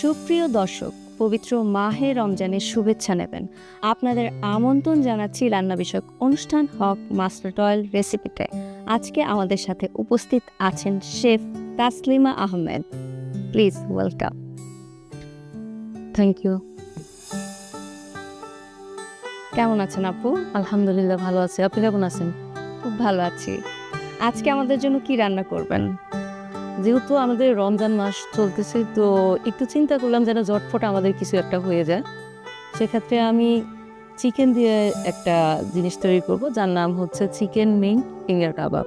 সুপ্রিয় দর্শক, পবিত্র মাহে রমজানের শুভেচ্ছা নেবেন। আপনাদের আমন্ত্রণ জানাচ্ছি রান্না বিষয়ক অনুষ্ঠান হক মাস্টার্ড অয়েল রেসিপিতে। আজকে আমাদের সাথে উপস্থিত আছেন chef Taslima Ahmed. Please welcome. Thank you. কেমন আছেন আপু? আলহামদুলিল্লাহ ভালো আছি। আপনি কেমন আছেন? খুব ভালো আছি। আজকে আমাদের জন্য কি রান্না করবেন? যেহেতু আমাদের রমজান মাস চলতেছে, তো একটু চিন্তা করলাম যেন ঝটফট আমাদের কিছু একটা হয়ে যায়। সেক্ষেত্রে আমি চিকেন দিয়ে একটা জিনিস তৈরি করব, যার নাম হচ্ছে চিকেন মিন্ট ফিঙ্গার কাবাব।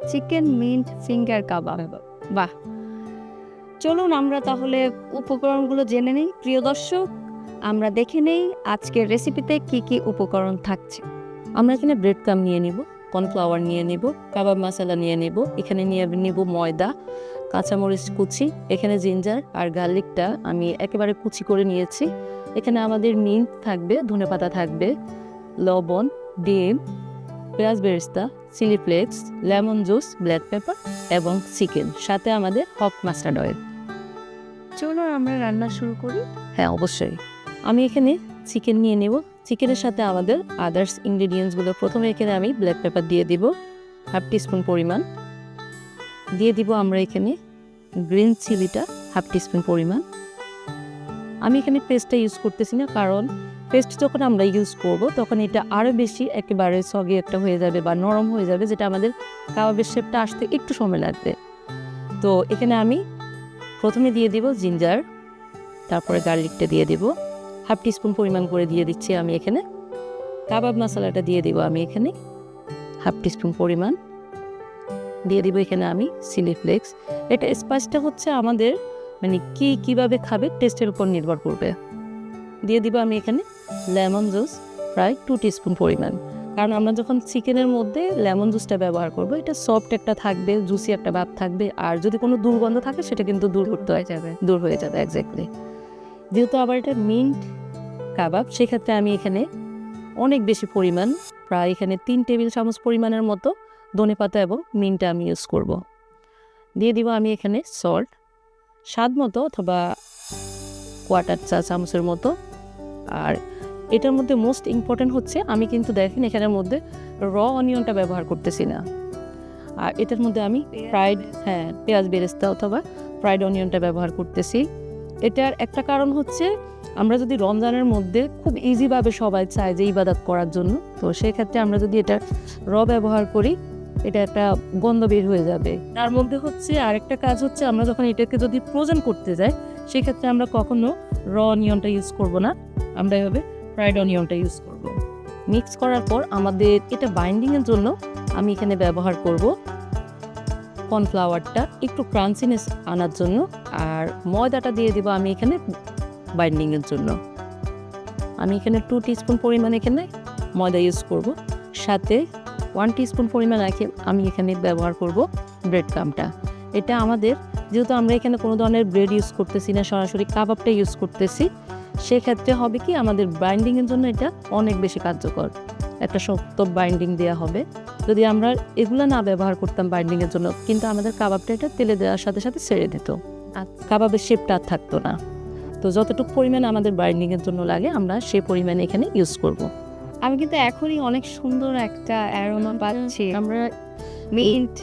চিকেন মিন্ট ফিঙ্গার কাবাব। বাহ, চলুন আমরা তাহলে উপকরণগুলো জেনে নিই। প্রিয় দর্শক, আমরা দেখে নেই আজকের রেসিপিতে কি কি উপকরণ থাকছে। আমরা এখানে ব্রেড ক্রাম নিয়ে নিব, কর্নফ্লাওয়ার নিয়ে নেব, কাবাব মশলা নিয়ে নেব, এখানে নিয়ে নেব ময়দা, কাঁচামরিচ কুচি, এখানে জিঞ্জার আর গার্লিকটা আমি একেবারে কুচি করে নিয়েছি। এখানে আমাদের মিন্ট থাকবে, ধনেপাতা থাকবে, লবণ, ডিম, পেঁয়াজ বেরেস্তা, chilli flakes, lemon juice, black pepper এবং চিকেন, সাথে আমাদের হক মাস্টার্ড অয়েল। চলুন আমরা রান্না শুরু করি। হ্যাঁ, অবশ্যই। আমি এখানে চিকেন নিয়ে নেব। চিকেনের সাথে আমাদের আদার্স ইনগ্রেডিয়েন্টসগুলো, প্রথমে এখানে আমি ব্ল্যাক পেপার দিয়ে দিব হাফ টিস্পুন পরিমাণ, দিয়ে দিব আমরা এখানে গ্রিন চিলিটা হাফ টিস্পুন পরিমাণ। আমি এখানে পেস্টটা ইউজ করতেছি না, কারণ পেস্ট যখন আমরা ইউজ করব তখন এটা আরও বেশি একেবারে সগি একটা হয়ে যাবে বা নরম হয়ে যাবে, যেটা আমাদের কাবাবের শেপটা আসতে একটু সময় লাগবে। তো এখানে আমি প্রথমে দিয়ে দিব জিঞ্জার, তারপরে গার্লিকটা দিয়ে দিব হাফ টিস্পুন পরিমাণ করে দিয়ে দিচ্ছি আমি এখানে। কাবাব মশলাটা দিয়ে দিব আমি এখানে হাফ টিস্পুন পরিমাণ, দিয়ে দিব এখানে আমি চিলি ফ্লেক্স। এটা স্পাইসটা হচ্ছে আমাদের মানে কীভাবে খাবে টেস্টের উপর নির্ভর করবে। দিয়ে দিব আমি এখানে লেমন জুস প্রায় 2 টিস্পুন পরিমাণ, কারণ আমরা যখন চিকেনের মধ্যে লেমন জুসটা ব্যবহার করব, এটা সফট একটা থাকবে, জুসি একটা ভাব থাকবে, আর যদি কোনো দুর্গন্ধ থাকে সেটা কিন্তু দূর হয়ে যাবে এক্স্যাক্টলি। যেহেতু আবার এটা মিন্ট কাবাব, সেক্ষেত্রে আমি এখানে অনেক বেশি পরিমাণ, প্রায় এখানে 3 টেবিল চামচ পরিমাণের মতো ধনেপাতা এবং মিন্টটা আমি ইউজ করব। দিয়ে দিব আমি এখানে সল্ট স্বাদ মতো, অথবা কোয়ার্টার চা চামচের মতো। আর এটার মধ্যে মোস্ট ইম্পর্টেন্ট হচ্ছে, আমি কিন্তু দেখেন এখানের মধ্যে র অনিয়নটা ব্যবহার করতেছি না, আর এটার মধ্যে আমি পেঁয়াজ বেরেস্তা অথবা ফ্রাইড অনিয়নটা ব্যবহার করতেছি। এটার একটা কারণ হচ্ছে, আমরা যদি রমজানের মধ্যে খুব ইজিভাবে সবাই চায় যে ইবাদত করার জন্য, তো সেক্ষেত্রে আমরা যদি এটা র ব্যবহার করি, এটা একটা গন্ধ বের হয়ে যাবে। তার মধ্যে হচ্ছে আরেকটা কাজ হচ্ছে, আমরা যখন এটাকে যদি ফ্রোজেন করতে যাই, সেক্ষেত্রে আমরা কখনো র অনিয়নটা ইউজ করব না, আমরা এভাবে ফ্রাইড অনিয়নটা ইউজ করব। মিক্স করার পর আমাদের এটা বাইন্ডিংয়ের জন্য আমি এখানে ব্যবহার করব কর্নফ্লাওয়ারটা, একটু ক্রাঞ্চিনেস আনার জন্য, আর ময়দাটা দিয়ে দিব আমি এখানে বাইন্ডিংয়ের জন্য। আমি এখানে 2 টিস্পুন পরিমাণ এখানে ময়দা ইউজ করব, সাথে 1 টিস্পুন পরিমাণ আমি এখানে ব্যবহার করব ব্রেড ক্রামটা। এটা আমাদের, যেহেতু আমরা এখানে কোনো ধরনের ব্রেড ইউজ করতেছি না, সরাসরি কাবাবটা ইউজ করতেছি, সেক্ষেত্রে হবে কি আমাদের বাইন্ডিংয়ের জন্য এটা অনেক বেশি কার্যকর, একটা শক্ত বাইন্ডিং দেওয়া হবে। যদি আমরা এগুলো না ব্যবহার করতাম বাইন্ডিংয়ের জন্য, কিন্তু আমাদের কাবাবটা এটা তেলে দেওয়ার সাথে সাথে ছেড়ে দিত, কাবাবের শেপটা আর থাকতো না। তো যতটুকু পরিমাণ আমাদের বাইন্ডিংয়ের জন্য লাগে, আমরা সেই পরিমাণে এখানে ইউজ করব। আমি কিন্তু এখনই অনেক সুন্দর একটা অ্যারোমা পাচ্ছি। আমরা মিন্ট,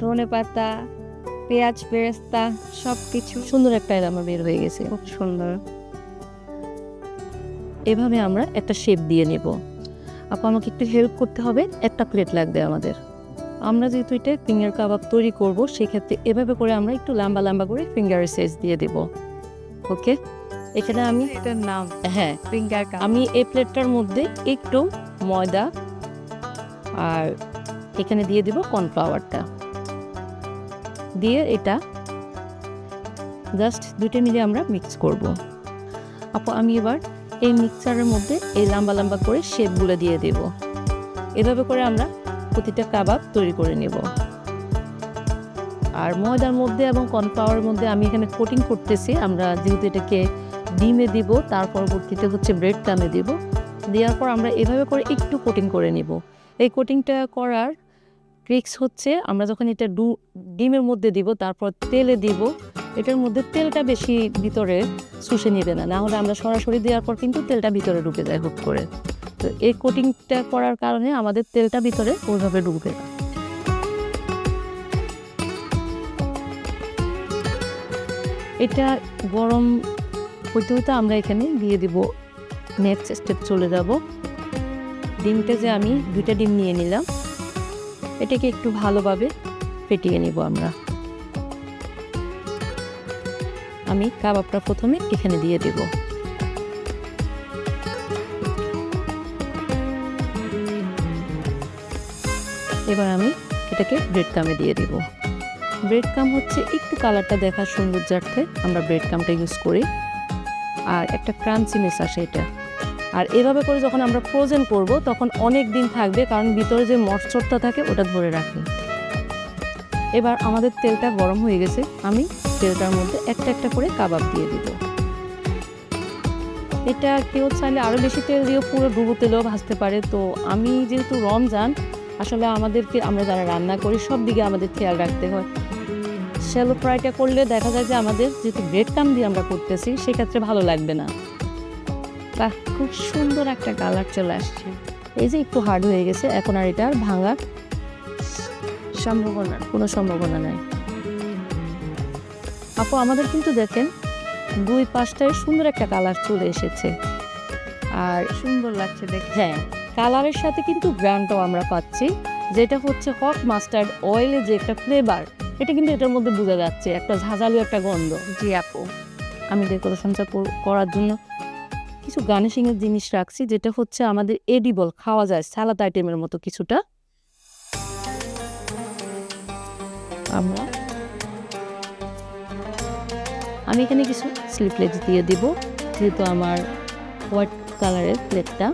ধনেপাতা, পেঁয়াজ বেরেস্তা সব কিছু সুন্দর একটা অ্যারোমা বের হয়ে গেছে, খুব সুন্দর। এভাবে আমরা একটা শেপ দিয়ে নেব। আপু, আমাকে একটু হেল্প করতে হবে, একটা প্লেট লাগবে আমাদের। আমরা যেহেতু এটা ফিঙ্গার কাবাব তৈরি করব, সেক্ষেত্রে এভাবে করে আমরা একটু লম্বা লম্বা করে ফিঙ্গারের সাইজ দিয়ে দেব। ওকে, এখানে আমি এটার নাম ফিঙ্গার কাবাব। আমি এই প্লেটটার মধ্যে একটু ময়দা আর এখানে দিয়ে দিব কর্নফ্লাওয়ারটা, দিয়ে এটা জাস্ট 2টা মিলে আমরা মিক্স করব। আপু, আমি এবার এই মিক্সচারের মধ্যে এই লম্বা লম্বা করে শেপগুলো দিয়ে দেব। এভাবে করে আমরা প্রতিটা কাবাব তৈরি করে নেব। আর ময়দার মধ্যে এবং কর্নফ্লাওয়ারের মধ্যে আমি এখানে কোটিং করতেছি। আমরা যেহেতু এটাকে ডিমে দিব, তার পরবর্তীতে হচ্ছে ব্রেড ক্রামে দিব, দেওয়ার পর আমরা এভাবে করে একটু কোটিং করে নেব। এই কোটিংটা করার ট্রিক্স হচ্ছে আমরা যখন এটা ডিমের মধ্যে দিব তারপর তেলে দিব, এটার মধ্যে তেলটা বেশি ভিতরে শুষে নেবে না, নাহলে আমরা সরাসরি দেওয়ার পর কিন্তু তেলটা ভিতরে ঢুকে যায় হুট করে। তো এই কোটিংটা করার কারণে আমাদের তেলটা ভিতরে ওইভাবে ঢুকবে না। এটা গরম হইতে হইতে আমরা এখানে দিয়ে দিব, নেক্সট স্টেপ চলে যাব। ডিমটা যে আমি 2টা ডিম নিয়ে নিলাম, এটাকে একটু ভালোভাবে ফেটিয়ে নিব আমরা। আমি কাবাবটা প্রথমে এখানে দিয়ে দেব। এবার আমি এটাকে ব্রেড কামে দিয়ে দেব। ব্রেড কাম হচ্ছে একটু কালারটা দেখার সৌন্দর্যার্থে আমরা ব্রেড কামটা ইউজ করি, আর একটা ক্রাঞ্চিনেস আসে এটা। আর এভাবে করে যখন আমরা ফ্রোজেন করব তখন অনেক দিন থাকবে, কারণ ভিতরে যে ময়েশ্চারটা থাকে ওটা ধরে রাখে। এবার আমাদের তেলটা গরম হয়ে গেছে, আমি তেলটার মধ্যে একটা একটা করে কাবাব দিয়ে দিব। এটা কেউ চাইলে আরও বেশি তেল দিয়ে পুরো ডুবো তেলেও ভাজতে পারে। তো আমি যেহেতু রমজান, আসলে আমরা যারা রান্না করি সব দিকে আমাদের খেয়াল রাখতে হয়। শ্যালো ফ্রাইটা করলে দেখা যায় যে আমাদের যেহেতু ব্রেড কাম দিয়ে আমরা করতেছি সেক্ষেত্রে ভালো লাগবে না। বাহ, খুব সুন্দর একটা কালার চলে আসছে। এই যে একটু হার্ড হয়ে গেছে, এখন আর এটা ভাঙার কোনো সম্ভাবনা নাই। আপু আমাদের কিন্তু দেখেন 2 পাশটায় সুন্দর একটা কালার চলে এসেছে, আর সুন্দর লাগছে দেখতে। হ্যাঁ, কালারের সাথে কিন্তু গ্রানটাও আমরা পাচ্ছি, যেটা হচ্ছে হট মাস্টার্ড অয়েলে যে একটা ফ্লেভার, এটা কিন্তু এটার মধ্যে বোঝা যাচ্ছে, একটা ঝাঁঝালো একটা গন্ধ। জি আপু, আমি ডেকোরেশনটা করার জন্য কিছু গার্নিশিংয়ের জিনিস রাখছি, যেটা হচ্ছে আমাদের এডিবল, খাওয়া যায়, সালাদ আইটেমের মতো কিছুটা। আমি এখানে কিছু স্লিপলেটস দিয়ে দিব, যেহেতু আমার হোয়াইট কালারের প্লেটটা।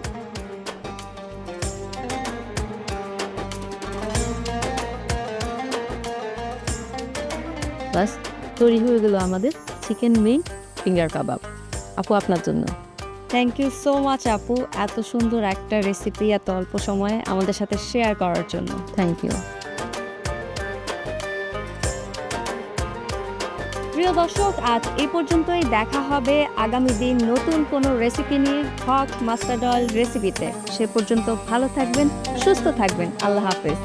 বাস, তৈরি হয়ে গেল আমাদের চিকেন উইং ফিঙ্গার কাবাব। আপু আপনার জন্য। থ্যাংক ইউ সো মাচ আপু, এত সুন্দর একটা রেসিপি এত অল্প সময়ে আমাদের সাথে শেয়ার করার জন্য। Thank you. প্রিয় দর্শক, আজ এই পর্যন্তই। দেখা হবে আগামী দিন নতুন কোনো রেসিপি নিয়ে, হক মাস্টার্ড অয়েল রেসিপিতে। সে পর্যন্ত ভালো থাকবেন, সুস্থ থাকবেন। আল্লাহ হাফেজ।